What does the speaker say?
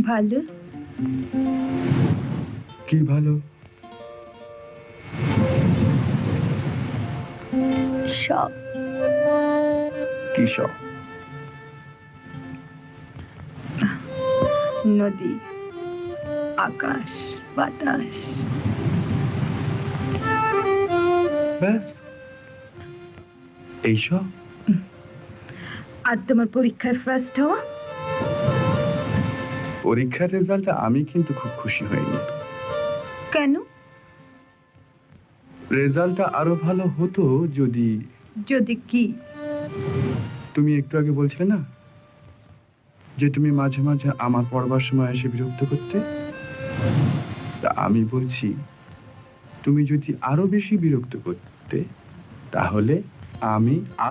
ভালো। কি ভালো? সব। কি সব? নদী, আকাশ, বাতাস। ব্যাস এইসব? আর তোমার পরীক্ষায় ফার্স্ট হওয়া? পরীক্ষার রেজাল্টে আমি কিন্তু খুব খুশি হইনি। কেন? রেজাল্টটা আরো ভালো হতো যদি... যদি কি? তুমি একটু আগে বলছিলে না যে তুমি মাঝে মাঝে আমার পড়বার সময় এসে বিরক্ত করতে, তা আমি বলছি তুমি যদি আরো বেশি বিরক্ত করতে তাহলে আমি